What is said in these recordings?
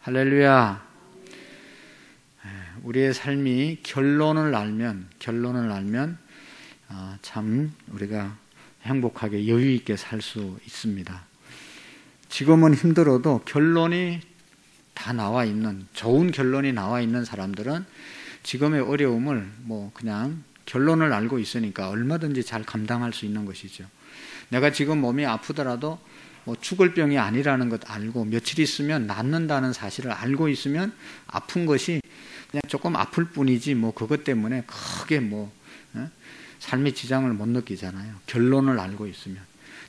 할렐루야. 우리의 삶이 결론을 알면 참 우리가 행복하게 여유 있게 살 수 있습니다. 지금은 힘들어도 결론이 다 나와 있는, 좋은 결론이 나와 있는 사람들은 지금의 어려움을 그냥 결론을 알고 있으니까 얼마든지 잘 감당할 수 있는 것이죠. 내가 지금 몸이 아프더라도 죽을 병이 아니라는 것 알고 며칠 있으면 낫는다는 사실을 알고 있으면 아픈 것이 그냥 조금 아플 뿐이지 그것 때문에 크게 삶의 지장을 못 느끼잖아요. 결론을 알고 있으면.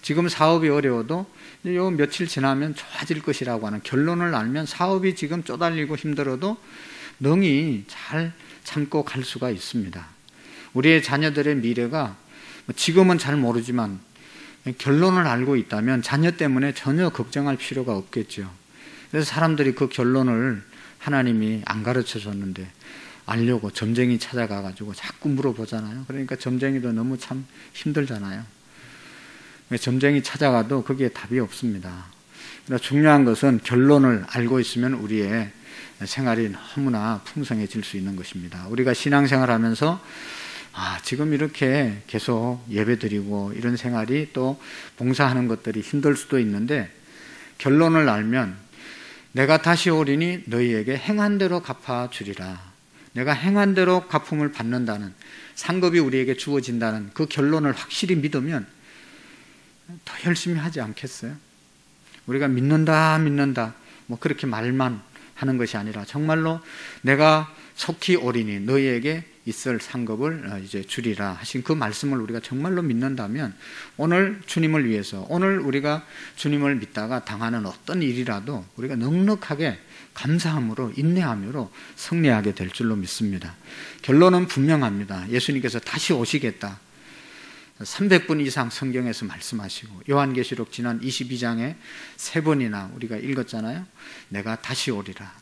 지금 사업이 어려워도 요 며칠 지나면 좋아질 것이라고 하는 결론을 알면 사업이 지금 쪼달리고 힘들어도 능히 잘 참고 갈 수가 있습니다. 우리의 자녀들의 미래가 지금은 잘 모르지만 결론을 알고 있다면 자녀 때문에 전혀 걱정할 필요가 없겠죠. 그래서 사람들이 그 결론을 하나님이 안 가르쳐 줬는데 알려고 점쟁이 찾아가가지고 자꾸 물어보잖아요. 그러니까 점쟁이도 너무 참 힘들잖아요. 점쟁이 찾아가도 거기에 답이 없습니다. 그러나 중요한 것은 결론을 알고 있으면 우리의 생활이 너무나 풍성해질 수 있는 것입니다. 우리가 신앙생활 하면서 지금 이렇게 계속 예배드리고 이런 생활이 또 봉사하는 것들이 힘들 수도 있는데 결론을 알면 내가 다시 오리니 너희에게 행한 대로 갚아주리라. 내가 행한 대로 갚음을 받는다는 상급이 우리에게 주어진다는 그 결론을 확실히 믿으면 더 열심히 하지 않겠어요? 우리가 믿는다 그렇게 말만 하는 것이 아니라 정말로 내가 속히 오리니 너희에게 있을 상급을 이제 주리라 하신 그 말씀을 우리가 정말로 믿는다면 오늘 주님을 위해서 오늘 우리가 주님을 믿다가 당하는 어떤 일이라도 우리가 넉넉하게 감사함으로 인내함으로 승리하게 될 줄로 믿습니다. 결론은 분명합니다. 예수님께서 다시 오시겠다. 300분 이상 성경에서 말씀하시고 요한계시록 지난 22장에 3번이나 우리가 읽었잖아요. 내가 다시 오리라.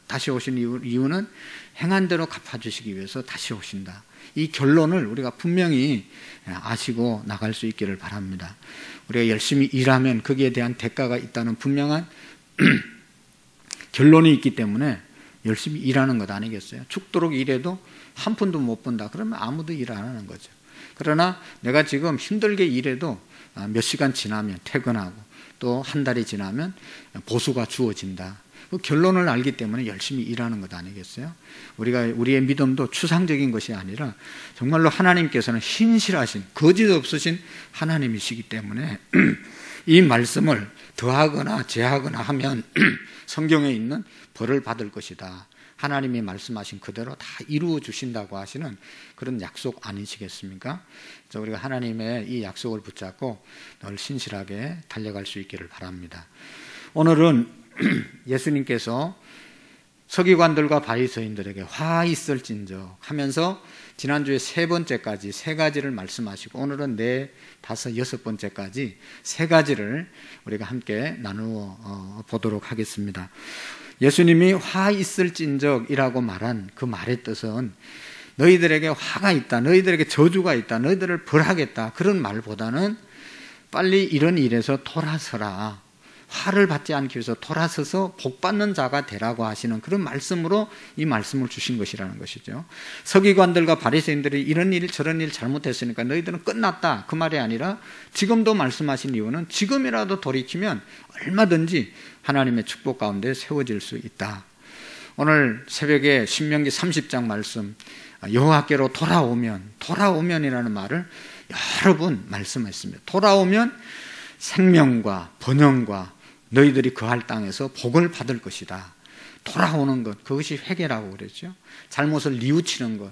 다시 오신 이유는 행한 대로 갚아주시기 위해서 다시 오신다. 이 결론을 우리가 분명히 아시고 나갈 수 있기를 바랍니다. 우리가 열심히 일하면 거기에 대한 대가가 있다는 분명한 결론이 있기 때문에 열심히 일하는 것 아니겠어요? 죽도록 일해도 한 푼도 못 번다. 그러면 아무도 일 안 하는 거죠. 그러나 내가 지금 힘들게 일해도 몇 시간 지나면 퇴근하고 또 한 달이 지나면 보수가 주어진다. 그 결론을 알기 때문에 열심히 일하는 것 아니겠어요? 우리의 믿음도 추상적인 것이 아니라 정말로 하나님께서는 신실하신 거짓 없으신 하나님이시기 때문에 이 말씀을 더하거나 제하거나 하면 성경에 있는 벌을 받을 것이다. 하나님이 말씀하신 그대로 다 이루어 주신다고 하시는 그런 약속 아니시겠습니까? 그래서 우리가 하나님의 이 약속을 붙잡고 늘 신실하게 달려갈 수 있기를 바랍니다. 오늘은 예수님께서 서기관들과 바리새인들에게 화 있을진저 하면서 지난주에 3번째까지 3가지를 말씀하시고 오늘은 4, 5, 6번째까지 3가지를 우리가 함께 나누어 보도록 하겠습니다. 예수님이 화 있을진적이라고 말한 그 말의 뜻은 너희들에게 화가 있다, 너희들에게 저주가 있다, 너희들을 벌하겠다 그런 말보다는 빨리 이런 일에서 돌아서라, 화를 받지 않기 위해서 돌아서서 복받는 자가 되라고 하시는 그런 말씀으로 이 말씀을 주신 것이라는 것이죠. 서기관들과 바리새인들이 이런 일 저런 일 잘못했으니까 너희들은 끝났다 그 말이 아니라 지금도 말씀하신 이유는 지금이라도 돌이키면 얼마든지 하나님의 축복 가운데 세워질 수 있다. 오늘 새벽에 신명기 30장 말씀 여호와께로 돌아오면이라는 말을 여러 번 말씀했습니다. 돌아오면 생명과 번영과 너희들이 거할 땅에서 복을 받을 것이다. 돌아오는 것, 그것이 회개라고 그랬죠. 잘못을 뉘우치는 것,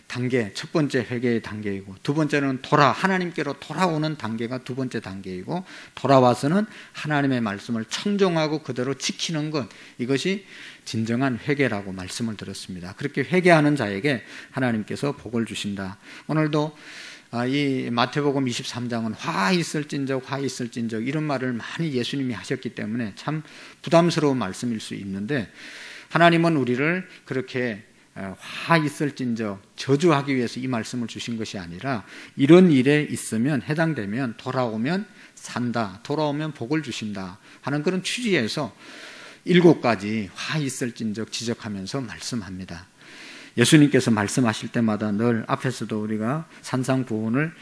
단계, 첫 번째 회개의 단계이고 두 번째는 하나님께로 돌아오는 단계가 두 번째 단계이고 돌아와서는 하나님의 말씀을 청종하고 그대로 지키는 것, 이것이 진정한 회개라고 말씀을 드렸습니다. 그렇게 회개하는 자에게 하나님께서 복을 주신다. 오늘도 이 마태복음 23장은 화 있을진적 이런 말을 많이 예수님이 하셨기 때문에 참 부담스러운 말씀일 수 있는데 하나님은 우리를 그렇게 화 있을진적 저주하기 위해서 이 말씀을 주신 것이 아니라 이런 일에 있으면 해당되면 돌아오면 산다, 돌아오면 복을 주신다 하는 그런 취지에서 7가지 화 있을진적 지적하면서 말씀합니다. 예수님께서 말씀하실 때마다 늘 앞에서도 우리가 산상부훈을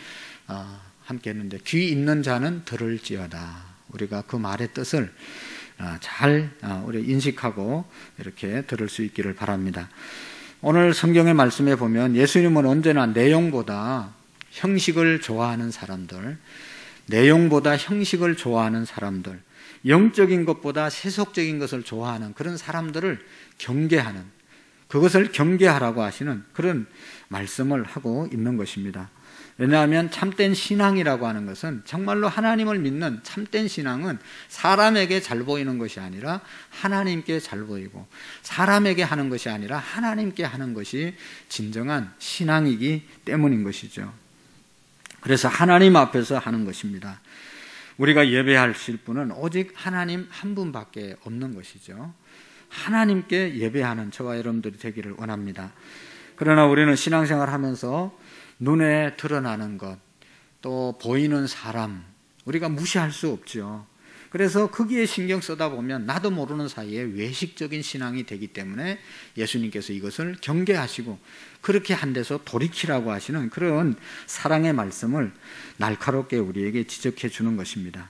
함께 했는데 귀 있는 자는 들을지어다. 우리가 그 말의 뜻을 잘 우리 인식하고 이렇게 들을 수 있기를 바랍니다. 오늘 성경의 말씀에 보면 예수님은 언제나 내용보다 형식을 좋아하는 사람들, 내용보다 형식을 좋아하는 사람들, 영적인 것보다 세속적인 것을 좋아하는 그런 사람들을 경계하는, 그것을 경계하라고 하시는 그런 말씀을 하고 있는 것입니다. 왜냐하면 참된 신앙이라고 하는 것은, 정말로 하나님을 믿는 참된 신앙은 사람에게 잘 보이는 것이 아니라 하나님께 잘 보이고, 사람에게 하는 것이 아니라 하나님께 하는 것이 진정한 신앙이기 때문인 것이죠. 그래서 하나님 앞에서 하는 것입니다. 우리가 예배하실 분은 오직 하나님 한 분밖에 없는 것이죠. 하나님께 예배하는 저와 여러분들이 되기를 원합니다. 그러나 우리는 신앙생활 하면서 눈에 드러나는 것, 또 보이는 사람, 우리가 무시할 수 없죠. 그래서 거기에 신경 쓰다 보면 나도 모르는 사이에 외식적인 신앙이 되기 때문에 예수님께서 이것을 경계하시고 그렇게 한 데서 돌이키라고 하시는 그런 사랑의 말씀을 날카롭게 우리에게 지적해 주는 것입니다.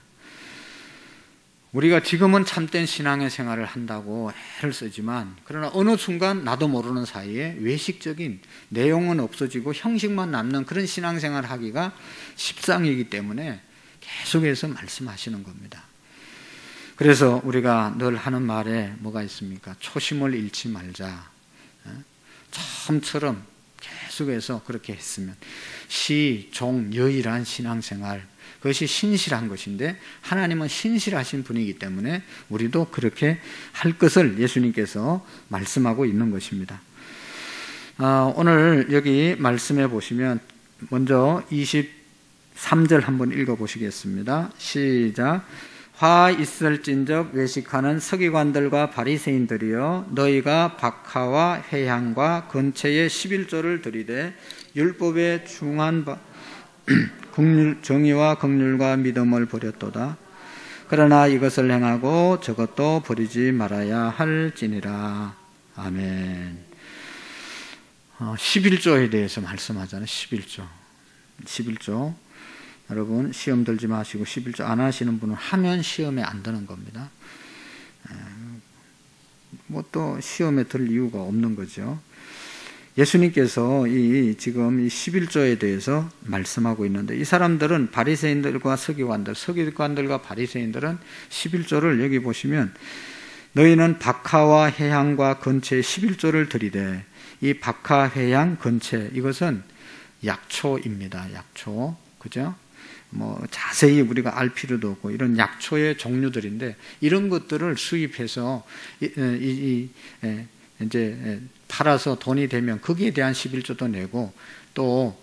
우리가 지금은 참된 신앙의 생활을 한다고 애를 쓰지만, 그러나 어느 순간 나도 모르는 사이에 외식적인, 내용은 없어지고 형식만 남는 그런 신앙생활을 하기가 십상이기 때문에 계속해서 말씀하시는 겁니다. 그래서 우리가 늘 하는 말에 뭐가 있습니까? 초심을 잃지 말자. 처음처럼 계속해서 그렇게 했으면 시, 종, 여일한 신앙생활, 그것이 신실한 것인데 하나님은 신실하신 분이기 때문에 우리도 그렇게 할 것을 예수님께서 말씀하고 있는 것입니다. 오늘 여기 말씀해 보시면 먼저 23절 한번 읽어보시겠습니다. 시작. 화 있을진적 외식하는 서기관들과 바리새인들이여, 너희가 박하와 회향과 건채의 11조를 드리되 율법의 중한 정의와 긍휼과 믿음을 버렸도다. 그러나 이것을 행하고 저것도 버리지 말아야 할지니라. 아멘. 11조에 대해서 말씀하잖아요. 11조. 여러분 시험 들지 마시고 11조 안 하시는 분은 하면 시험에 안 드는 겁니다. 뭐 또 시험에 들 이유가 없는 거죠. 예수님께서 지금 이 11조에 대해서 말씀하고 있는데, 이 사람들은 바리새인들과 서기관들과 바리새인들은 11조를 여기 보시면 너희는 박하와 회향과 건채 11조를 드리되, 이 박하, 회향, 건채 이것은 약초입니다. 약초. 그죠? 뭐 자세히 우리가 알 필요도 없고 이런 약초의 종류들인데, 이런 것들을 수입해서 이제 팔아서 돈이 되면 거기에 대한 11조도 내고, 또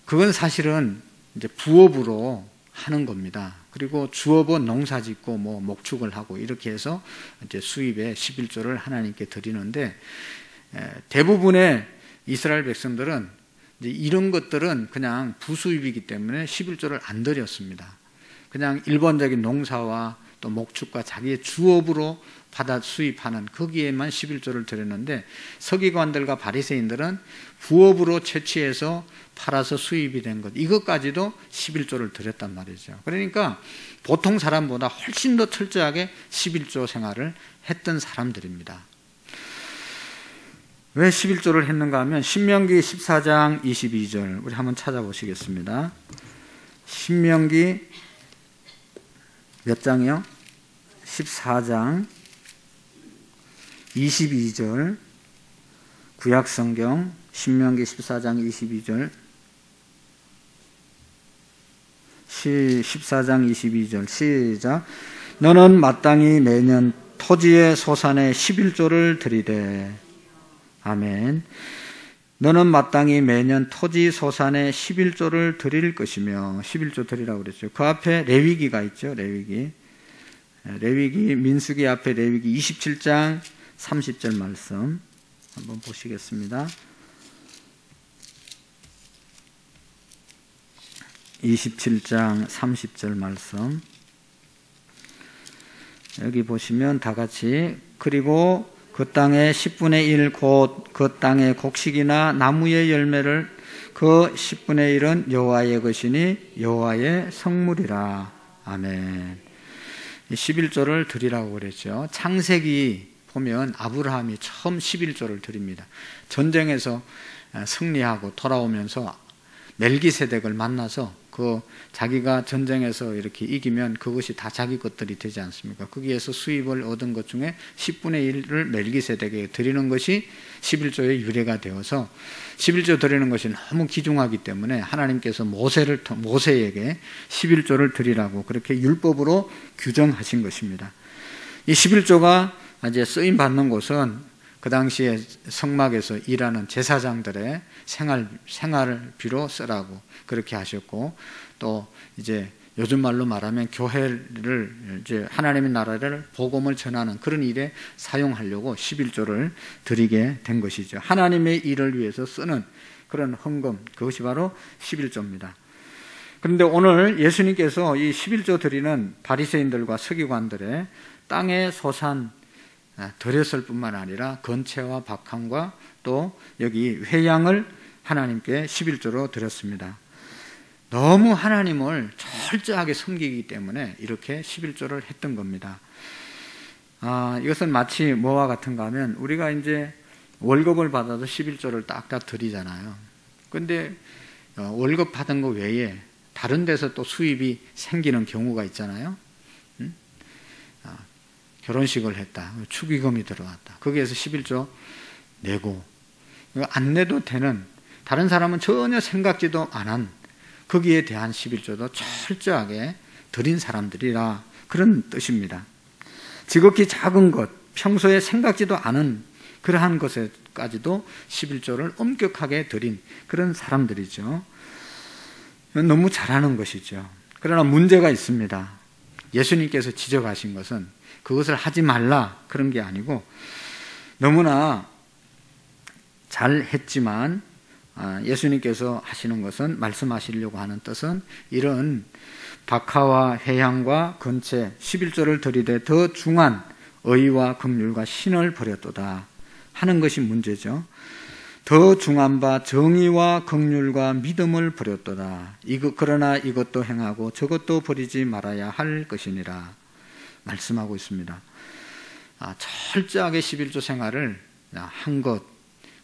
그건 사실은 이제 부업으로 하는 겁니다. 그리고 주업은 농사 짓고 뭐 목축을 하고 이렇게 해서 이제 수입의 11조를 하나님께 드리는데, 대부분의 이스라엘 백성들은 이제 이런 것들은 그냥 부수입이기 때문에 11조를 안 드렸습니다. 그냥 일반적인 농사와 또 목축과 자기의 주업으로 받아 수입하는 거기에만 11조를 드렸는데, 서기관들과 바리새인들은 부업으로 채취해서 팔아서 수입이 된 것, 이것까지도 11조를 드렸단 말이죠. 그러니까 보통 사람보다 훨씬 더 철저하게 11조 생활을 했던 사람들입니다. 왜 11조를 했는가 하면 신명기 14장 22절 우리 한번 찾아보시겠습니다. 신명기 몇 장이요? 14장 22절, 구약성경 신명기 14장 22절, 14장 22절 시작. 너는 마땅히 매년 토지의 소산의 11조를 드리되, 아멘. 너는 마땅히 매년 토지 소산의 11조를 드릴 것이며, 11조 드리라고 그랬죠. 그 앞에 레위기가 있죠. 레위기 민수기 앞에 레위기 27장 30절 말씀 한번 보시겠습니다. 27장 30절 말씀. 여기 보시면 다 같이 그리고 그 땅의 10분의 1 곧 그 땅의 곡식이나 나무의 열매를 그 10분의 1은 여호와의 것이니 여호와의 성물이라. 아멘. 11조를 드리라고 그랬죠. 창세기 보면 아브라함이 처음 11조를 드립니다. 전쟁에서 승리하고 돌아오면서 멜기세덱을 만나서 그 자기가 전쟁에서 이렇게 이기면 그것이 다 자기 것들이 되지 않습니까? 거기에서 수입을 얻은 것 중에 10분의 1을 멜기세덱에게 드리는 것이 11조의 유래가 되어서 11조 드리는 것이 너무 귀중하기 때문에 하나님께서 모세에게 11조를 드리라고 그렇게 율법으로 규정하신 것입니다. 이 11조가 이제 쓰임 받는 곳은 그 당시에 성막에서 일하는 제사장들의 생활비로 쓰라고 그렇게 하셨고, 또 이제 요즘 말로 말하면 교회를 이제 하나님의 나라를 복음을 전하는 그런 일에 사용하려고 11조를 드리게 된 것이죠. 하나님의 일을 위해서 쓰는 그런 헌금, 그것이 바로 11조입니다. 그런데 오늘 예수님께서 이 11조 드리는 바리새인들과 서기관들의 땅의 소산 드렸을 뿐만 아니라 건채와 박향과 또 여기 회양을 하나님께 11조로 드렸습니다. 너무 하나님을 철저하게 섬기기 때문에 이렇게 11조를 했던 겁니다. 이것은 마치 뭐와 같은가 하면 우리가 이제 월급을 받아도 11조를 딱딱 드리잖아요. 그런데 월급 받은 거 외에 다른 데서 또 수입이 생기는 경우가 있잖아요. 결혼식을 했다. 축의금이 들어왔다. 거기에서 11조 내고 안 내도 되는, 다른 사람은 전혀 생각지도 않은 거기에 대한 11조도 철저하게 드린 사람들이라 그런 뜻입니다. 지극히 작은 것, 평소에 생각지도 않은 그러한 것에까지도 11조를 엄격하게 드린 그런 사람들이죠. 너무 잘하는 것이죠. 그러나 문제가 있습니다. 예수님께서 지적하신 것은 그것을 하지 말라 그런 게 아니고, 너무나 잘했지만 예수님께서 하시는 것은, 말씀하시려고 하는 뜻은 이런 박하와 회향과 건채 11조를 드리되 더 중한 의와 긍휼과 신을 버렸도다 하는 것이 문제죠. 더 중한 바 정의와 긍휼과 믿음을 버렸도다. 그러나 이것도 행하고 저것도 버리지 말아야 할 것이니라 말씀하고 있습니다. 철저하게 11조 생활을 한 것,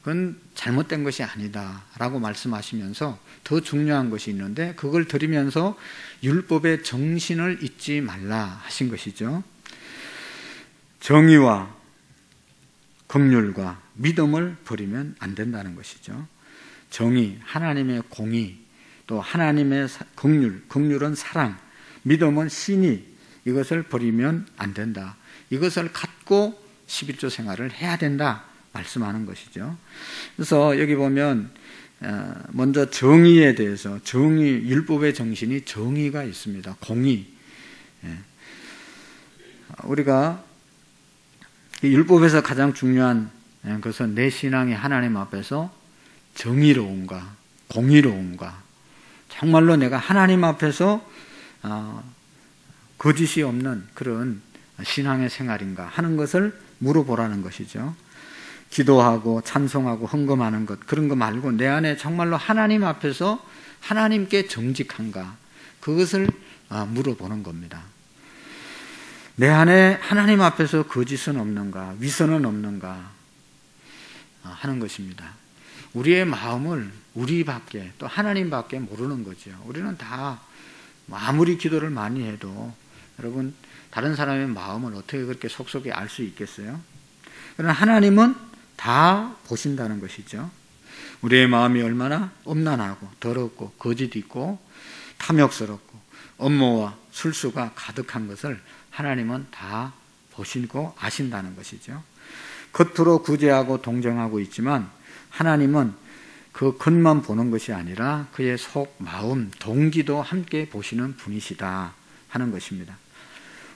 그건 잘못된 것이 아니다 라고 말씀하시면서 더 중요한 것이 있는데 그걸 들으면서 율법의 정신을 잊지 말라 하신 것이죠. 정의와 긍휼과 믿음을 버리면 안 된다는 것이죠. 정의, 하나님의 공의, 또 하나님의 긍휼은 사랑, 믿음은 신의, 이것을 버리면 안 된다. 이것을 갖고 11조 생활을 해야 된다 말씀하는 것이죠. 그래서 여기 보면 먼저 정의에 대해서, 율법의 정신이 정의가 있습니다. 공의. 우리가 율법에서 가장 중요한 것은 내 신앙이 하나님 앞에서 정의로운가, 공의로운가, 정말로 내가 하나님 앞에서 거짓이 없는 그런 신앙의 생활인가 하는 것을 물어보라는 것이죠. 기도하고 찬송하고 헌금하는 것, 그런 거 말고 내 안에 정말로 하나님 앞에서 하나님께 정직한가, 그것을 물어보는 겁니다. 내 안에 하나님 앞에서 거짓은 없는가, 위선은 없는가 하는 것입니다. 우리의 마음을 우리밖에, 또 하나님밖에 모르는 거죠. 우리는 다 아무리 기도를 많이 해도, 여러분, 다른 사람의 마음을 어떻게 그렇게 속속에 알 수 있겠어요? 그러나 하나님은 다 보신다는 것이죠. 우리의 마음이 얼마나 엄난하고 더럽고 거짓 있고 탐욕스럽고 업무와 술수가 가득한 것을 하나님은 다 보시고 아신다는 것이죠. 겉으로 구제하고 동정하고 있지만 하나님은 그 겉만 보는 것이 아니라 그의 속, 마음, 동기도 함께 보시는 분이시다 하는 것입니다.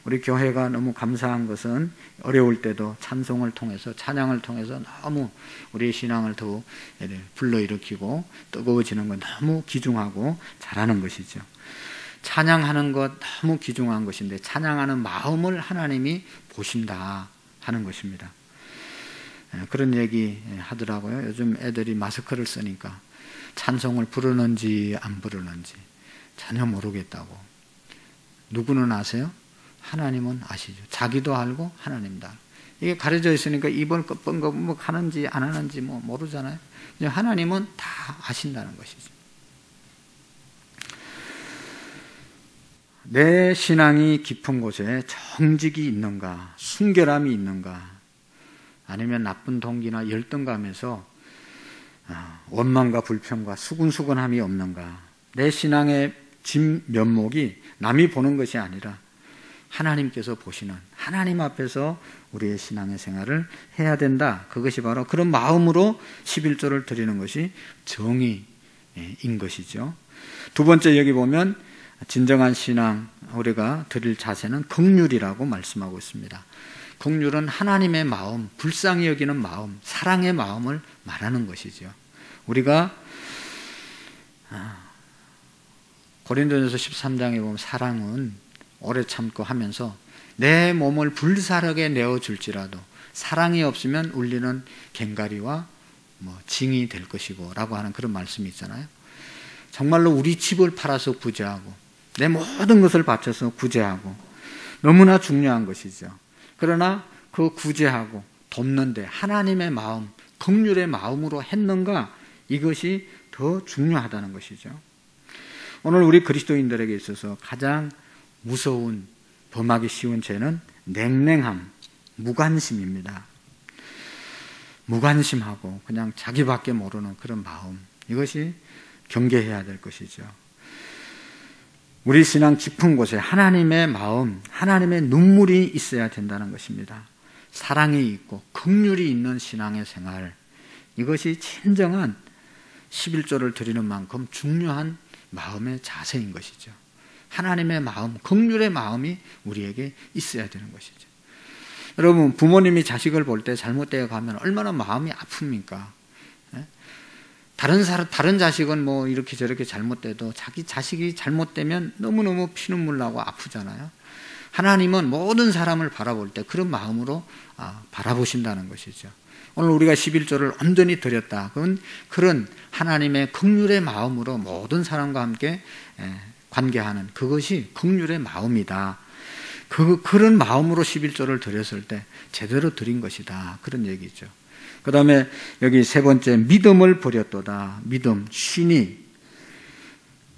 우리 교회가 너무 감사한 것은 어려울 때도 찬송을 통해서, 찬양을 통해서 너무 우리의 신앙을 더욱 불러일으키고 뜨거워지는 건 너무 귀중하고 잘하는 것이죠. 찬양하는 것 너무 귀중한 것인데 찬양하는 마음을 하나님이 보신다 하는 것입니다. 그런 얘기 하더라고요. 요즘 애들이 마스크를 쓰니까 찬송을 부르는지 안 부르는지 전혀 모르겠다고. 누구는 아세요? 하나님은 아시죠. 자기도 알고 하나님도 알고. 이게 가려져 있으니까 입을 끄뻥끄뻥 하는지 안 하는지 뭐 모르잖아요. 하나님은 다 아신다는 것이죠. 내 신앙이 깊은 곳에 정직이 있는가, 순결함이 있는가, 아니면 나쁜 동기나 열등감에서 원망과 불평과 수근수근함이 없는가. 내 신앙의 진면목이 남이 보는 것이 아니라 하나님께서 보시는 하나님 앞에서 우리의 신앙의 생활을 해야 된다. 그것이 바로 그런 마음으로 11조를 드리는 것이 정의인 것이죠. 두 번째 여기 보면 진정한 신앙 우리가 드릴 자세는 긍휼이라고 말씀하고 있습니다. 긍휼은 하나님의 마음, 불쌍히 여기는 마음, 사랑의 마음을 말하는 것이죠. 우리가 고린도전서 13장에 보면 사랑은 오래 참고 하면서 내 몸을 불사르게 내어줄지라도 사랑이 없으면 울리는 괭가리와 징이 될 것이고 라고 하는 그런 말씀이 있잖아요. 정말로 우리 집을 팔아서 구제하고 내 모든 것을 바쳐서 구제하고 너무나 중요한 것이죠. 그러나 그 구제하고 돕는데 하나님의 마음, 긍휼의 마음으로 했는가, 이것이 더 중요하다는 것이죠. 오늘 우리 그리스도인들에게 있어서 가장 무서운, 범하기 쉬운 죄는 냉랭함, 무관심입니다. 무관심하고 그냥 자기밖에 모르는 그런 마음, 이것이 경계해야 될 것이죠. 우리 신앙 깊은 곳에 하나님의 마음, 하나님의 눈물이 있어야 된다는 것입니다. 사랑이 있고 긍휼이 있는 신앙의 생활, 이것이 진정한 11조를 드리는 만큼 중요한 마음의 자세인 것이죠. 하나님의 마음, 긍휼의 마음이 우리에게 있어야 되는 것이죠. 여러분, 부모님이 자식을 볼 때 잘못되어 가면 얼마나 마음이 아픕니까? 다른 자식은 뭐 이렇게 저렇게 잘못돼도 자기 자식이 잘못되면 너무너무 피눈물 나고 아프잖아요. 하나님은 모든 사람을 바라볼 때 그런 마음으로 바라보신다는 것이죠. 오늘 우리가 11조를 온전히 드렸다. 그런 하나님의 긍휼의 마음으로 모든 사람과 함께 관계하는 그것이 긍휼의 마음이다. 그런 마음으로 11조를 드렸을 때 제대로 드린 것이다. 그런 얘기죠. 그 다음에 여기 세 번째, 믿음을 버렸도다. 믿음,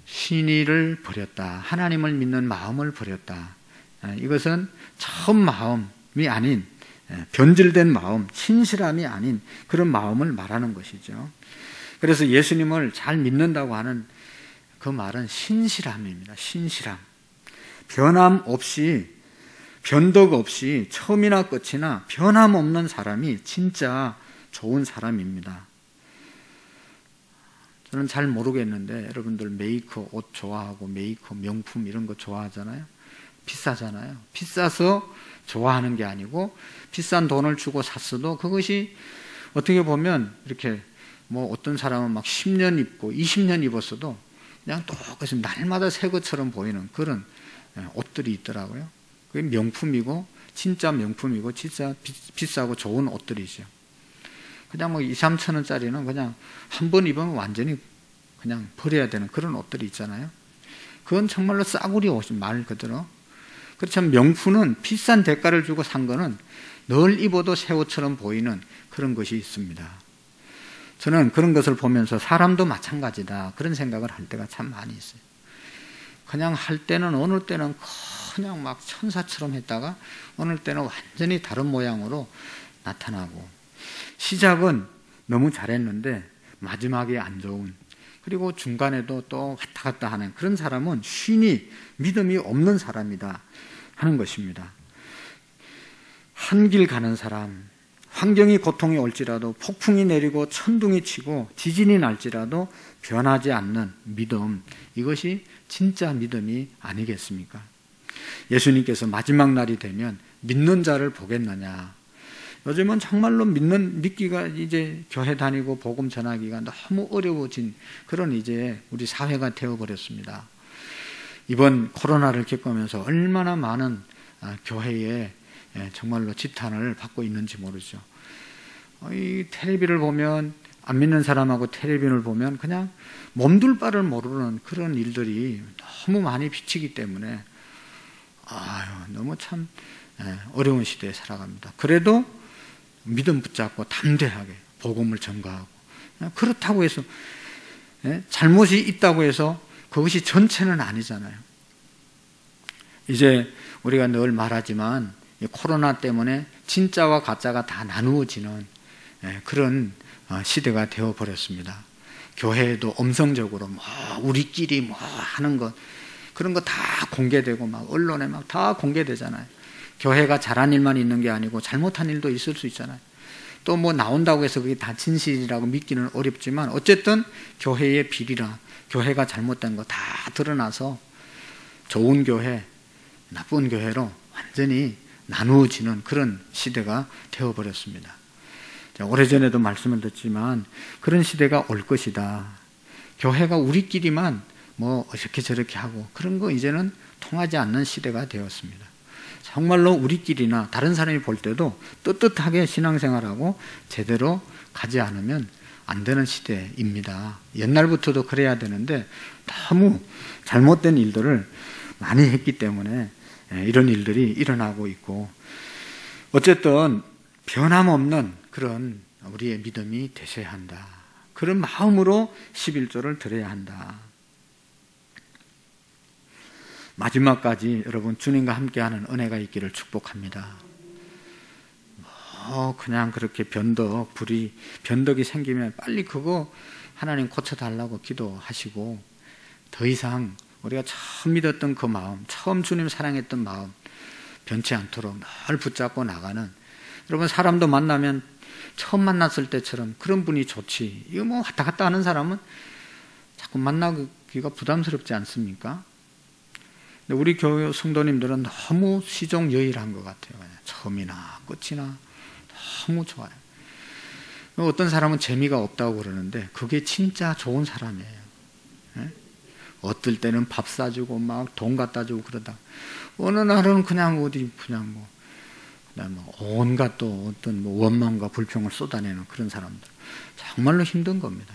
신의를 버렸다. 하나님을 믿는 마음을 버렸다. 이것은 처음 마음이 아닌 변질된 마음, 신실함이 아닌 그런 마음을 말하는 것이죠. 그래서 예수님을 잘 믿는다고 하는 그 말은 신실함입니다. 신실함. 변함 없이, 변덕 없이 처음이나 끝이나 변함없는 사람이 진짜 좋은 사람입니다. 저는 잘 모르겠는데 여러분들 메이커 옷 좋아하고 메이커 명품 이런 거 좋아하잖아요. 비싸잖아요. 비싸서 좋아하는 게 아니고 비싼 돈을 주고 샀어도 그것이 어떻게 보면 이렇게 뭐 어떤 사람은 막 10년 입고 20년 입었어도 그냥 똑같이 날마다 새 것처럼 보이는 그런 옷들이 있더라고요. 그게 명품이고 진짜 명품이고 진짜 비싸고 좋은 옷들이죠. 그냥 뭐 2, 3천 원짜리는 그냥 한 번 입으면 완전히 그냥 버려야 되는 그런 옷들이 있잖아요. 그건 정말로 싸구려 옷이 말 그대로. 그렇지만 명품은 비싼 대가를 주고 산 거는 늘 입어도 새 옷처럼 보이는 그런 것이 있습니다. 저는 그런 것을 보면서 사람도 마찬가지다 그런 생각을 할 때가 참 많이 있어요. 그냥 할 때는 어느 때는 그냥 막 천사처럼 했다가 어느 때는 완전히 다른 모양으로 나타나고 시작은 너무 잘했는데 마지막에 안 좋은, 그리고 중간에도 또 왔다 갔다 하는 그런 사람은 신이 믿음이 없는 사람이다 하는 것입니다. 한 길 가는 사람, 환경이 고통이 올지라도 폭풍이 내리고 천둥이 치고 지진이 날지라도 변하지 않는 믿음, 이것이 진짜 믿음이 아니겠습니까? 예수님께서 마지막 날이 되면 믿는 자를 보겠느냐. 요즘은 정말로 믿기가 이제 교회 다니고 복음 전하기가 너무 어려워진 그런 이제 우리 사회가 되어버렸습니다. 이번 코로나를 겪으면서 얼마나 많은 교회에 정말로 지탄을 받고 있는지 모르죠. 이 텔레비를 보면, 안 믿는 사람하고 텔레비를 보면 그냥 몸둘 바를 모르는 그런 일들이 너무 많이 비치기 때문에 너무 참 어려운 시대에 살아갑니다. 그래도 믿음 붙잡고 담대하게 복음을 전가하고, 그렇다고 해서 잘못이 있다고 해서 그것이 전체는 아니잖아요. 이제 우리가 늘 말하지만 코로나 때문에 진짜와 가짜가 다 나누어지는 그런 시대가 되어버렸습니다. 교회에도 음성적으로 우리끼리 하는 것, 그런 거 다 공개되고 언론에 다 공개되잖아요. 교회가 잘한 일만 있는 게 아니고 잘못한 일도 있을 수 있잖아요. 또 나온다고 해서 그게 다 진실이라고 믿기는 어렵지만 어쨌든 교회의 비리라, 교회가 잘못된 거 다 드러나서 좋은 교회, 나쁜 교회로 완전히 나누어지는 그런 시대가 되어버렸습니다. 오래전에도 말씀을 드렸지만 그런 시대가 올 것이다. 교회가 우리끼리만 이렇게 저렇게 하고 그런 거 이제는 통하지 않는 시대가 되었습니다. 정말로 우리끼리나 다른 사람이 볼 때도 떳떳하게 신앙생활하고 제대로 가지 않으면 안 되는 시대입니다. 옛날부터도 그래야 되는데 너무 잘못된 일들을 많이 했기 때문에 이런 일들이 일어나고 있고, 어쨌든 변함없는 그런 우리의 믿음이 되셔야 한다. 그런 마음으로 11조를 드려야 한다. 마지막까지 여러분 주님과 함께하는 은혜가 있기를 축복합니다. 그냥 그렇게 변덕이 생기면 빨리 그거 하나님 고쳐달라고 기도하시고, 더 이상 우리가 처음 믿었던 그 마음, 처음 주님 사랑했던 마음 변치 않도록 늘 붙잡고 나가는, 여러분 사람도 만나면 처음 만났을 때처럼 그런 분이 좋지, 이거 왔다 갔다 하는 사람은 자꾸 만나기가 부담스럽지 않습니까? 근데 우리 교회 성도님들은 너무 시종여일한 것 같아요. 처음이나 끝이나 너무 좋아요. 어떤 사람은 재미가 없다고 그러는데 그게 진짜 좋은 사람이에요. 어떨 때는 밥 사주고 돈 갖다 주고 그러다 어느 날은 그냥 온갖 또 어떤 원망과 불평을 쏟아내는 그런 사람들, 정말로 힘든 겁니다.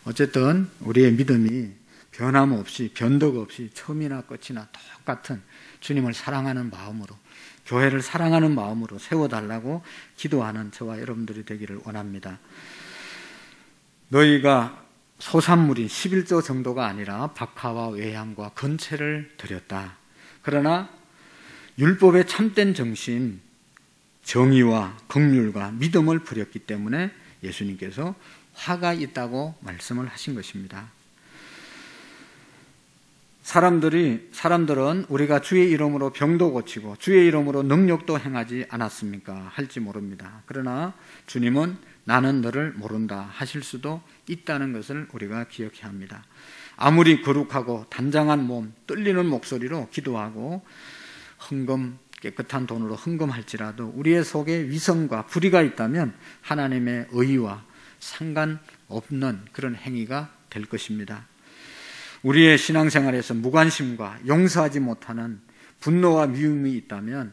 어쨌든 우리의 믿음이 변함없이 변덕 없이 처음이나 끝이나 똑같은 주님을 사랑하는 마음으로, 교회를 사랑하는 마음으로 세워달라고 기도하는 저와 여러분들이 되기를 원합니다. 너희가 소산물인 11조 정도가 아니라 박하와 외향과 건채를 드렸다. 그러나 율법의 참된 정신, 정의와 긍휼과 믿음을 버렸기 때문에 예수님께서 화가 있다고 말씀을 하신 것입니다. 사람들은 우리가 주의 이름으로 병도 고치고 주의 이름으로 능력도 행하지 않았습니까? 할지 모릅니다. 그러나 주님은 나는 너를 모른다 하실 수도 있다는 것을 우리가 기억해야 합니다. 아무리 거룩하고 단장한 몸, 떨리는 목소리로 기도하고 깨끗한 돈으로 헌금할지라도 우리의 속에 위선과 불의가 있다면 하나님의 의와 상관없는 그런 행위가 될 것입니다. 우리의 신앙생활에서 무관심과 용서하지 못하는 분노와 미움이 있다면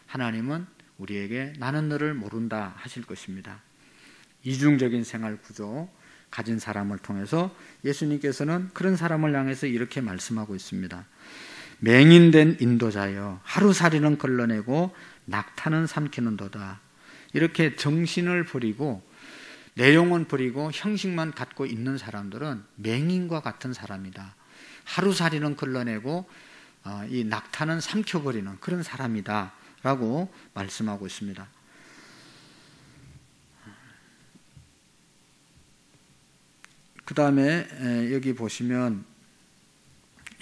하나님은 우리에게 나는 너를 모른다 하실 것입니다. 이중적인 생활 구조 가진 사람을 통해서 예수님께서는 그런 사람을 향해서 이렇게 말씀하고 있습니다. 맹인된 인도자여, 하루살이는 걸러내고 낙타는 삼키는도다. 이렇게 정신을 버리고 내용은 버리고 형식만 갖고 있는 사람들은 맹인과 같은 사람이다. 하루살이는 걸러내고 이 낙타는 삼켜버리는 그런 사람이다 라고 말씀하고 있습니다. 그 다음에 여기 보시면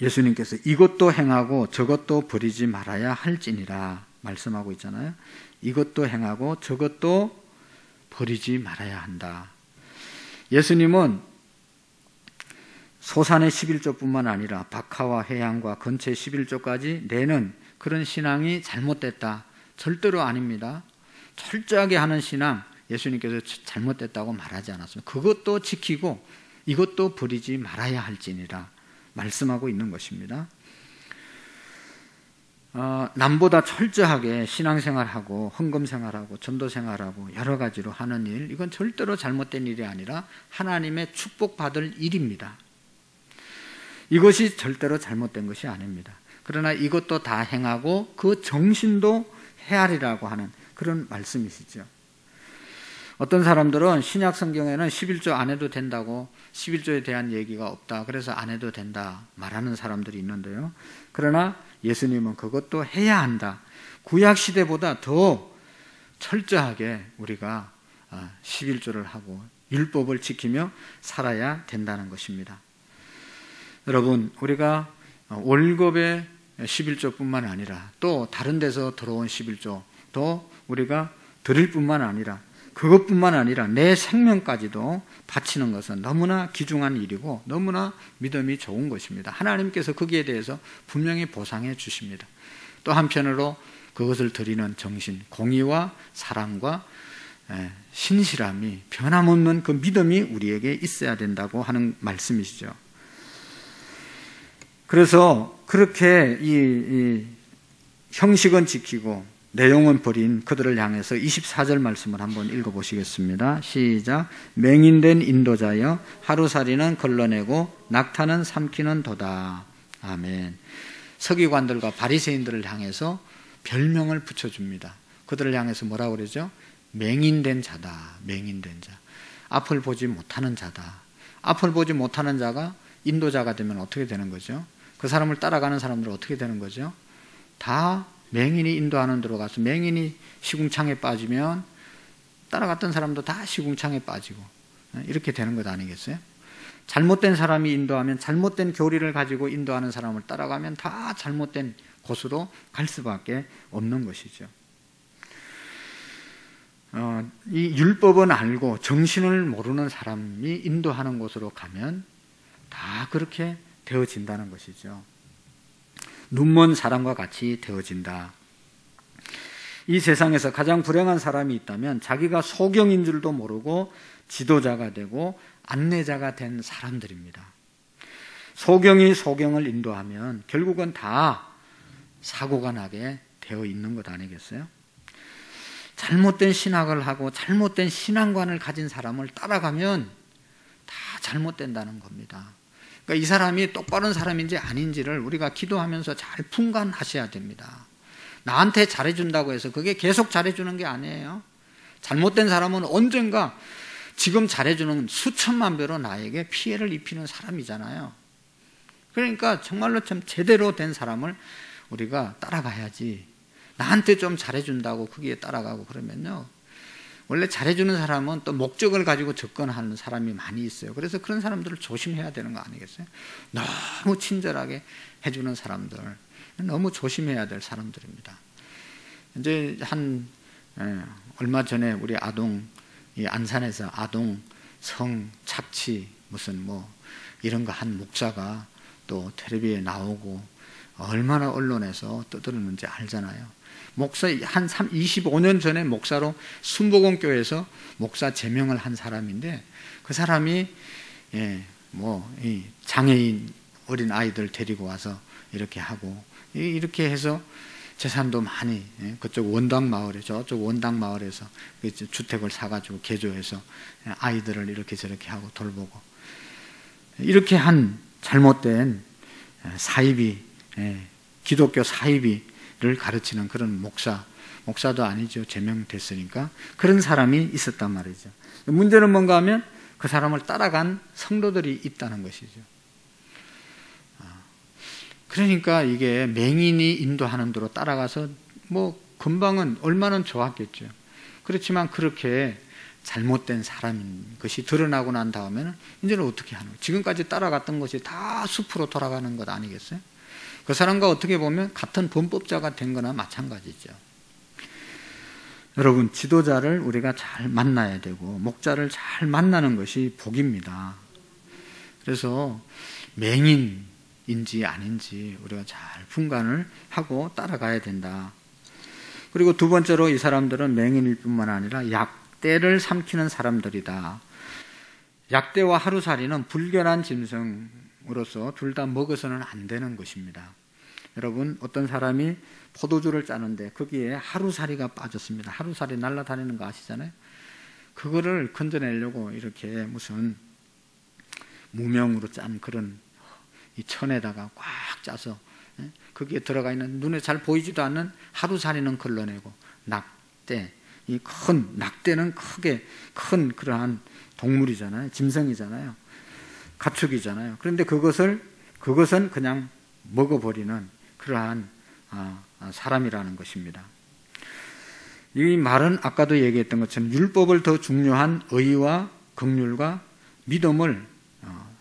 예수님께서 이것도 행하고 저것도 버리지 말아야 할지니라 말씀하고 있잖아요. 이것도 행하고 저것도 버리지 말아야 한다. 예수님은 소산의 11조뿐만 아니라 박하와 회향과 건채 11조까지 내는 그런 신앙이 잘못됐다. 절대로 아닙니다. 철저하게 하는 신앙 예수님께서 잘못됐다고 말하지 않았습니다. 그것도 지키고 이것도 버리지 말아야 할지니라 말씀하고 있는 것입니다. 남보다 철저하게 신앙생활하고 헌금생활하고 전도생활하고 여러 가지로 하는 일, 이건 절대로 잘못된 일이 아니라 하나님의 축복받을 일입니다. 이것이 절대로 잘못된 것이 아닙니다. 그러나 이것도 다 행하고 그 정신도 헤아리라고 하는 그런 말씀이시죠. 어떤 사람들은 신약 성경에는 11조 안 해도 된다고, 11조에 대한 얘기가 없다, 그래서 안 해도 된다 말하는 사람들이 있는데요. 그러나 예수님은 그것도 해야 한다. 구약 시대보다 더 철저하게 우리가 11조를 하고 율법을 지키며 살아야 된다는 것입니다. 여러분, 우리가 월급의 11조뿐만 아니라 또 다른 데서 들어온 11조도 우리가 드릴 뿐만 아니라, 그것뿐만 아니라 내 생명까지도 바치는 것은 너무나 귀중한 일이고 너무나 믿음이 좋은 것입니다. 하나님께서 거기에 대해서 분명히 보상해 주십니다. 또 한편으로 그것을 드리는 정신, 공의와 사랑과 신실함이, 변함없는 그 믿음이 우리에게 있어야 된다고 하는 말씀이시죠. 그래서 그렇게 이 형식은 지키고 내용은 버린 그들을 향해서 24절 말씀을 한번 읽어보시겠습니다. 시작. 맹인된 인도자여, 하루살이는 걸러내고 낙타는 삼키는 도다. 아멘. 서기관들과 바리새인들을 향해서 별명을 붙여줍니다. 그들을 향해서 뭐라고 그러죠? 맹인된 자다. 맹인된 자. 앞을 보지 못하는 자다. 앞을 보지 못하는 자가 인도자가 되면 어떻게 되는 거죠? 그 사람을 따라가는 사람들은 어떻게 되는 거죠? 다 맹인이 인도하는 데로 가서 맹인이 시궁창에 빠지면 따라갔던 사람도 다 시궁창에 빠지고 이렇게 되는 것 아니겠어요? 잘못된 사람이 인도하면, 잘못된 교리를 가지고 인도하는 사람을 따라가면 다 잘못된 곳으로 갈 수밖에 없는 것이죠. 이 율법은 알고 정신을 모르는 사람이 인도하는 곳으로 가면 다 그렇게 되어진다는 것이죠. 눈먼 사람과 같이 되어진다. 이 세상에서 가장 불행한 사람이 있다면 자기가 소경인 줄도 모르고 지도자가 되고 안내자가 된 사람들입니다. 소경이 소경을 인도하면 결국은 다 사고가 나게 되어 있는 것 아니겠어요? 잘못된 신학을 하고 잘못된 신앙관을 가진 사람을 따라가면 다 잘못된다는 겁니다. 그러니까 이 사람이 똑바른 사람인지 아닌지를 우리가 기도하면서 잘 분간하셔야 됩니다. 나한테 잘해준다고 해서 그게 계속 잘해주는 게 아니에요. 잘못된 사람은 언젠가 지금 잘해주는 수천만 배로 나에게 피해를 입히는 사람이잖아요. 그러니까 정말로 참 제대로 된 사람을 우리가 따라가야지, 나한테 좀 잘해준다고 거기에 따라가고 그러면요, 원래 잘해주는 사람은 또 목적을 가지고 접근하는 사람이 많이 있어요. 그래서 그런 사람들을 조심해야 되는 거 아니겠어요? 너무 친절하게 해주는 사람들, 너무 조심해야 될 사람들입니다. 이제 얼마 전에 우리 이 안산에서 아동 성 착취 무슨 이런 거 한 목사가 또 텔레비에 나오고 얼마나 언론에서 떠들었는지 알잖아요. 목사 한 25년 전에 목사로 순복음교회에서 목사 제명을 한 사람인데, 그 사람이 이 장애인 어린 아이들 데리고 와서 이렇게 하고 이렇게 해서 재산도 많이, 그쪽 원당 마을에, 저쪽 원당 마을에서 주택을 사가지고 개조해서 아이들을 이렇게 저렇게 하고 돌보고, 이렇게 한 잘못된 사이비, 기독교 사이비를 가르치는 그런 목사도 아니죠. 제명됐으니까. 그런 사람이 있었단 말이죠. 문제는 뭔가 하면 그 사람을 따라간 성도들이 있다는 것이죠. 그러니까 이게 맹인이 인도하는 대로 따라가서 금방은 얼마나 좋았겠죠. 그렇지만 그렇게 잘못된 사람인 것이 드러나고 난 다음에는 이제는 어떻게 하는 거예요? 지금까지 따라갔던 것이 다 숲으로 돌아가는 것 아니겠어요? 그 사람과 어떻게 보면 같은 범법자가 된 거나 마찬가지죠. 여러분, 지도자를 우리가 잘 만나야 되고 목자를 잘 만나는 것이 복입니다. 그래서 맹인인지 아닌지 우리가 잘 분간을 하고 따라가야 된다. 그리고 두 번째로 이 사람들은 맹인일 뿐만 아니라 약대를 삼키는 사람들이다. 약대와 하루살이는 불결한 짐승으로서 둘 다 먹어서는 안 되는 것입니다. 여러분, 어떤 사람이 포도주를 짜는데 거기에 하루살이가 빠졌습니다. 하루살이 날아다니는 거 아시잖아요. 그거를 건져내려고 이렇게 무슨 무명으로 짠 그런 이 천에다가 꽉 짜서 거기에 들어가 있는 눈에 잘 보이지도 않는 하루살이는 걸러내고, 낙대, 이 큰 낙대는 크게 큰 그러한 동물이잖아요. 짐승이잖아요. 가축이잖아요. 그런데 그것은 그냥 먹어버리는 그러한 사람이라는 것입니다. 이 말은 아까도 얘기했던 것처럼 율법을 더 중요한 의와 긍휼과 믿음을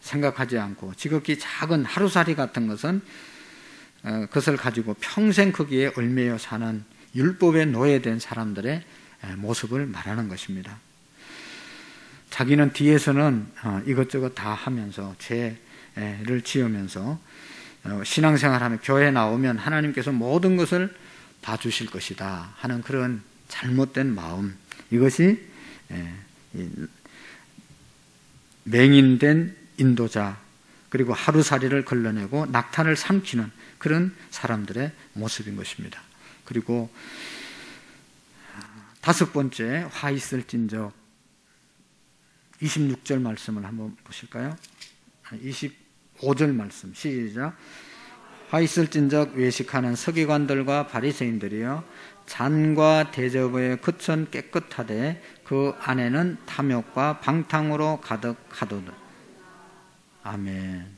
생각하지 않고 지극히 작은 하루살이 같은 것을 가지고 평생 거기에 얽매여 사는 율법에 노예된 사람들의 모습을 말하는 것입니다. 자기는 뒤에서는 이것저것 다 하면서 죄를 지으면서 신앙생활하며 교회에 나오면 하나님께서 모든 것을 봐주실 것이다 하는 그런 잘못된 마음, 이것이 맹인된 인도자, 그리고 하루살이를 걸러내고 낙탄을 삼키는 그런 사람들의 모습인 것입니다. 그리고 다섯 번째, 화 있을진저 26절 말씀을 한번 보실까요? 25절 말씀 시작. 화 있을진적 외식하는 서기관들과 바리새인들이여 잔과 대접의 그천 깨끗하되 그 안에는 탐욕과 방탕으로 가득하도다. 아멘.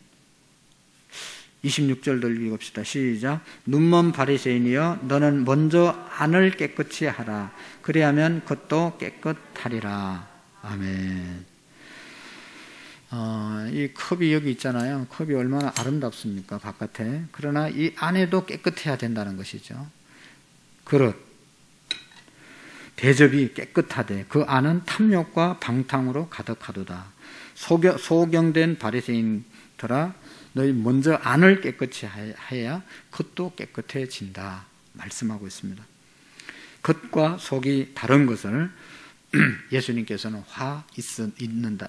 26절도 읽읍시다. 시작. 눈먼 바리새인이여 너는 먼저 안을 깨끗이 하라. 그리하면 겉도 깨끗하리라. 아멘. 이 컵이 여기 있잖아요. 컵이 얼마나 아름답습니까, 바깥에. 그러나 이 안에도 깨끗해야 된다는 것이죠. 그릇, 대접이 깨끗하되 그 안은 탐욕과 방탕으로 가득하도다. 소경된 바리새인들아, 너희 먼저 안을 깨끗이 해야 겉도 깨끗해진다 말씀하고 있습니다. 겉과 속이 다른 것을 예수님께서는 화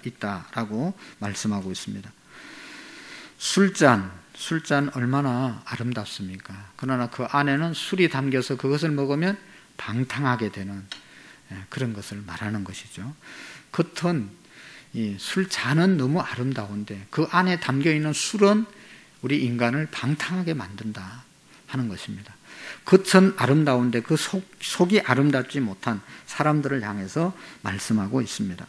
있다라고 말씀하고 있습니다. 술잔 얼마나 아름답습니까? 그러나 그 안에는 술이 담겨서 그것을 먹으면 방탕하게 되는 그런 것을 말하는 것이죠. 겉은 이 술잔은 너무 아름다운데 그 안에 담겨있는 술은 우리 인간을 방탕하게 만든다 하는 것입니다. 겉은 아름다운데 그 속이 아름답지 못한 사람들을 향해서 말씀하고 있습니다.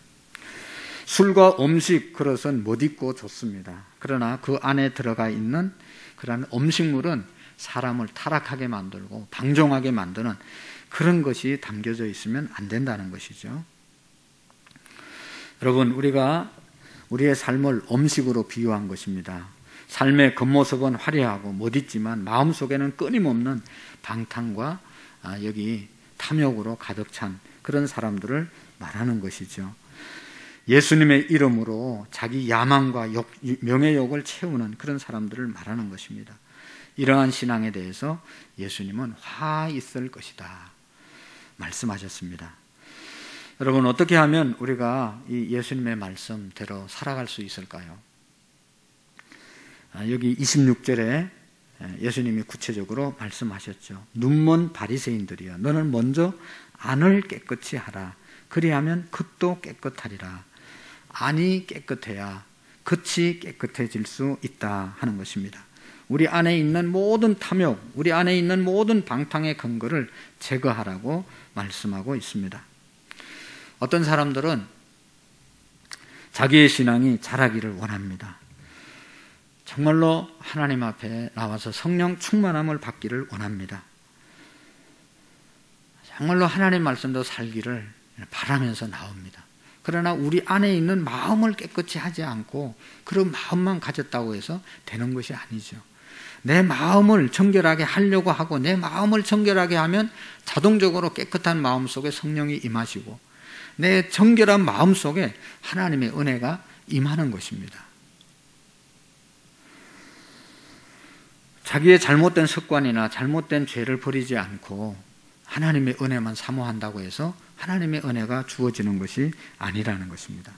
술과 음식 그릇은 못 입고 좋습니다. 그러나 그 안에 들어가 있는 그런 음식물은 사람을 타락하게 만들고 방종하게 만드는 그런 것이 담겨져 있으면 안 된다는 것이죠. 여러분, 우리가 우리의 삶을 음식으로 비유한 것입니다. 삶의 겉모습은 화려하고 멋있지만 마음속에는 끊임없는 방탕과 여기 탐욕으로 가득 찬 그런 사람들을 말하는 것이죠. 예수님의 이름으로 자기 야망과 명예욕을 채우는 그런 사람들을 말하는 것입니다. 이러한 신앙에 대해서 예수님은 화 있을 것이다 말씀하셨습니다. 여러분, 어떻게 하면 우리가 이 예수님의 말씀대로 살아갈 수 있을까요? 여기 26절에 예수님이 구체적으로 말씀하셨죠. 눈먼 바리새인들이여 너는 먼저 안을 깨끗이 하라. 그리하면 겉도 깨끗하리라. 안이 깨끗해야 겉이 깨끗해질 수 있다 하는 것입니다. 우리 안에 있는 모든 탐욕, 우리 안에 있는 모든 방탕의 근거를 제거하라고 말씀하고 있습니다. 어떤 사람들은 자기의 신앙이 자라기를 원합니다. 정말로 하나님 앞에 나와서 성령 충만함을 받기를 원합니다. 정말로 하나님 말씀대로 살기를 바라면서 나옵니다. 그러나 우리 안에 있는 마음을 깨끗이 하지 않고 그런 마음만 가졌다고 해서 되는 것이 아니죠. 내 마음을 정결하게 하려고 하고 내 마음을 정결하게 하면 자동적으로 깨끗한 마음 속에 성령이 임하시고 내 정결한 마음 속에 하나님의 은혜가 임하는 것입니다. 자기의 잘못된 습관이나 잘못된 죄를 버리지 않고 하나님의 은혜만 사모한다고 해서 하나님의 은혜가 주어지는 것이 아니라는 것입니다.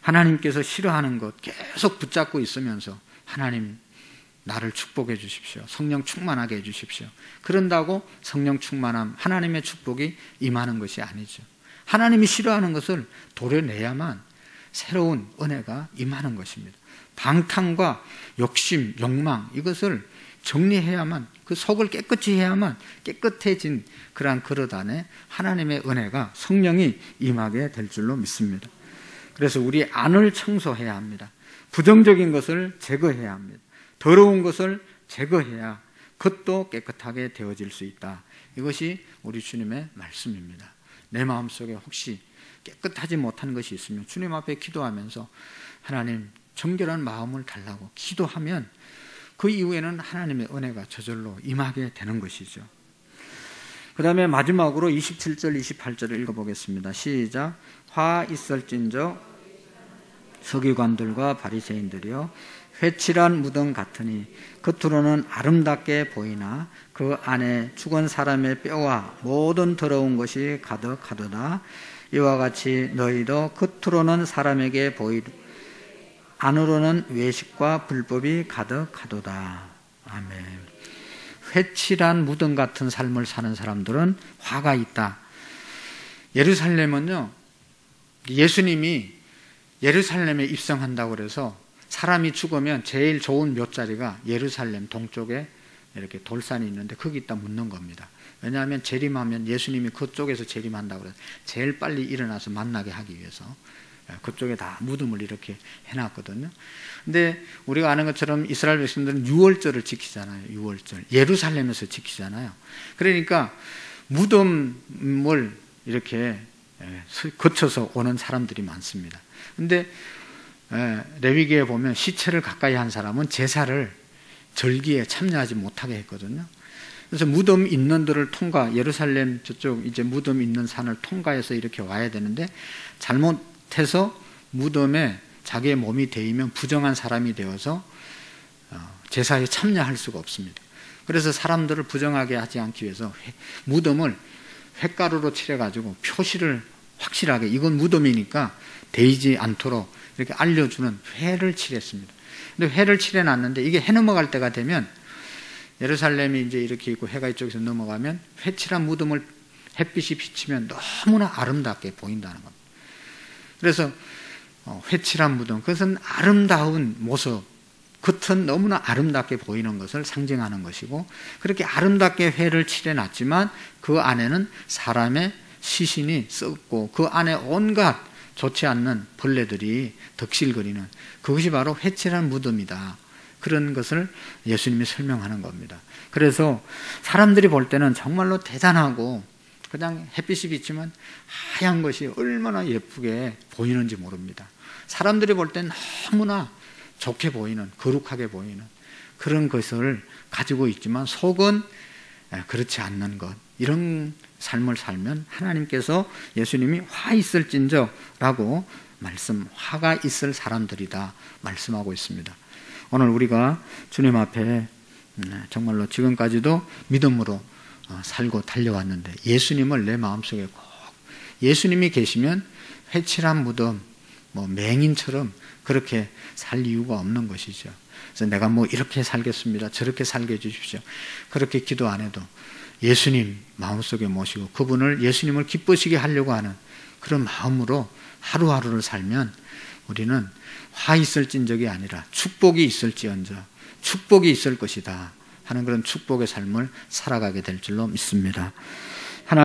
하나님께서 싫어하는 것 계속 붙잡고 있으면서 하나님 나를 축복해 주십시오. 성령 충만하게 해 주십시오. 그런다고 성령 충만함, 하나님의 축복이 임하는 것이 아니죠. 하나님이 싫어하는 것을 도려내야만 새로운 은혜가 임하는 것입니다. 방탕과 욕심, 욕망 이것을 정리해야만, 그 속을 깨끗이 해야만 깨끗해진 그러한 그릇 안에 하나님의 은혜가, 성령이 임하게 될 줄로 믿습니다. 그래서 우리 안을 청소해야 합니다. 부정적인 것을 제거해야 합니다. 더러운 것을 제거해야 그것도 깨끗하게 되어질 수 있다. 이것이 우리 주님의 말씀입니다. 내 마음속에 혹시 깨끗하지 못한 것이 있으면 주님 앞에 기도하면서 하나님 정결한 마음을 달라고 기도하면 그 이후에는 하나님의 은혜가 저절로 임하게 되는 것이죠. 그 다음에 마지막으로 27절 28절을 읽어보겠습니다. 시작. 화 있을진저 서기관들과 바리새인들이여 회칠한 무덤 같으니 겉으로는 아름답게 보이나 그 안에 죽은 사람의 뼈와 모든 더러운 것이 가득하도다. 이와 같이 너희도 겉으로는 사람에게 보이도 안으로는 외식과 불법이 가득하도다. 아멘. 회칠한 무덤 같은 삶을 사는 사람들은 화가 있다. 예루살렘은요, 예수님이 예루살렘에 입성한다고 그래서 사람이 죽으면 제일 좋은 묘자리가 예루살렘 동쪽에 이렇게 돌산이 있는데 거기다 묻는 겁니다. 왜냐하면 재림하면 예수님이 그쪽에서 재림한다고 그래서 제일 빨리 일어나서 만나게 하기 위해서 그쪽에 다 무덤을 이렇게 해놨거든요. 근데 우리가 아는 것처럼 이스라엘 백성들은 유월절을 지키잖아요. 유월절. 예루살렘에서 지키잖아요. 그러니까 무덤을 이렇게 거쳐서 오는 사람들이 많습니다. 근데 레위기에 보면 시체를 가까이 한 사람은 제사를 절기에 참여하지 못하게 했거든요. 그래서 무덤 있는 데를 예루살렘 저쪽 이제 무덤 있는 산을 통과해서 이렇게 와야 되는데 잘못해서 무덤에 자기의 몸이 데이면 부정한 사람이 되어서 제사에 참여할 수가 없습니다. 그래서 사람들을 부정하게 하지 않기 위해서 무덤을 횟가루로 칠해가지고 표시를 확실하게 이건 무덤이니까 데이지 않도록 이렇게 알려주는 회를 칠했습니다. 근데 회를 칠해놨는데 이게 해 넘어갈 때가 되면 예루살렘이 이제 이렇게 있고 해가 이쪽에서 넘어가면 회칠한 무덤을 햇빛이 비치면 너무나 아름답게 보인다는 겁니다. 그래서 회칠한 무덤, 그것은 아름다운 모습, 겉은 너무나 아름답게 보이는 것을 상징하는 것이고 그렇게 아름답게 회를 칠해놨지만 그 안에는 사람의 시신이 썩고 그 안에 온갖 좋지 않는 벌레들이 덕실거리는 그것이 바로 회칠한 무덤이다. 그런 것을 예수님이 설명하는 겁니다. 그래서 사람들이 볼 때는 정말로 대단하고 그냥 햇빛이 비치면 하얀 것이 얼마나 예쁘게 보이는지 모릅니다. 사람들이 볼 때는 너무나 좋게 보이는, 거룩하게 보이는 그런 것을 가지고 있지만 속은 그렇지 않는 것, 이런 삶을 살면 하나님께서 예수님이 화 있을진저라고 화가 있을 사람들이다 말씀하고 있습니다. 오늘 우리가 주님 앞에 정말로 지금까지도 믿음으로 살고 달려왔는데 예수님을 내 마음속에 꼭, 예수님이 계시면 회칠한 무덤, 맹인처럼 그렇게 살 이유가 없는 것이죠. 그래서 내가 이렇게 살겠습니다, 저렇게 살게 해주십시오, 그렇게 기도 안 해도 예수님 마음속에 모시고 그분을, 예수님을 기쁘시게 하려고 하는 그런 마음으로 하루하루를 살면 우리는 화 있을진적이 아니라 축복이 있을지언정 축복이 있을 것이다 하는 그런 축복의 삶을 살아가게 될 줄로 믿습니다.